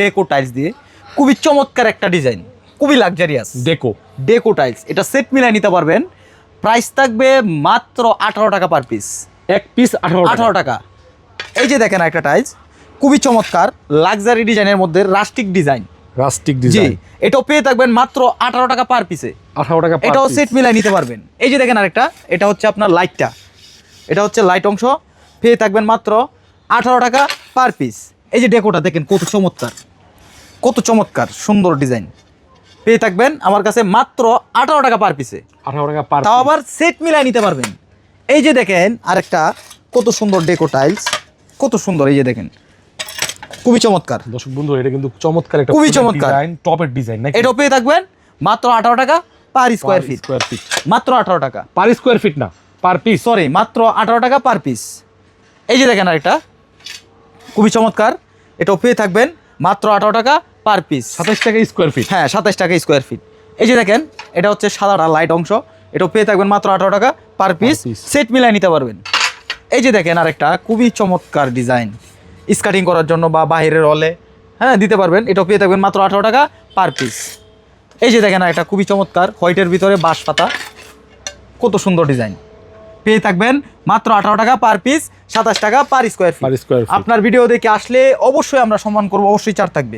ডেকো tiles দিয়ে খুবই চমৎকার একটা ডিজাইন, খুবই লাক্সারিয়াস। ডেকো টাইলস, এটা সেট মিলাই নিতে পারবেন। প্রাইস থাকবে মাত্র 18 টাকা পার পিস। এক পিস 18 টাকা। এই যে দেখেন একটা টাইলস খুবই চমৎকার লাক্সারি ডিজাইনের মধ্যে রাস্টিক ডিজাইন। জি, এটাও পেয়ে থাকবেন মাত্র 18 টাকা পার পিসে। 18 টাকা, এটাও সেট মিলাই নিতে পারবেন। এই যে দেখেন আরেকটা, এটা হচ্ছে আপনার লাইটটা, এটা হচ্ছে লাইট অংশ, পেয়ে থাকবেন মাত্র 18 টাকা পার পিস। এই যে ডেকোটা দেখেন কত চমৎকার, কত চমৎকার সুন্দর ডিজাইন, পেয়ে থাকবেন আমার কাছে মাত্র 18 টাকা পার পিসে। 18 টাকা পার, তাও আবার সেট মিলাই নিতে পারবেন। এই যে দেখেন আরেকটা কত সুন্দর ডেকো টাইলস, কত সুন্দর, এই যে দেখেন খুবই চমৎকার। দর্শক বন্ধু এটা কিন্তু চমৎকার একটা খুবই চমৎকার ডিজাইন, টপের ডিজাইন নাকি? এটাও পেয়ে থাকবেন মাত্র 18 টাকা পার স্কয়ার ফিট। মাত্র 18 টাকা পার স্কয়ার ফিট না, পার পিস, সরি, মাত্র 18 টাকা পার পিস। এই যে দেখেন আরেকটা খুবই চমৎকার, এটাও পেয়ে থাকবেন মাত্র 18 টাকা পার পিস। 27 টাকা স্কয়ার ফিট। হ্যাঁ, 27 টাকা স্কয়ার ফিট। এই যে দেখেন এটা হচ্ছে সাদাটা লাইট অংশ, এটাও পেয়ে থাকবেন মাত্র 18 টাকা পার পিস। সেট মিলাই নিতে পারবেন। এই যে দেখেন আরেকটা খুবই চমৎকার ডিজাইন, স্কার্টিং করার জন্য বা বাইরের হলে হ্যাঁ দিতে পারবেন। এটাও পেয়ে থাকবেন মাত্র 18 টাকা পার পিস। এই যে দেখেন একটা খুবই চমৎকার হোয়াইটের ভিতরে বাঁশ পাতা, কত সুন্দর ডিজাইন, পেয়ে থাকবেন মাত্র 18 টাকা পার পিস, 27 টাকা পার স্কয়ার ফিট। আপনার ভিডিও দেখে আসলে অবশ্যই আমরা সম্মান করবো, অবশ্যই ছাড় থাকবে।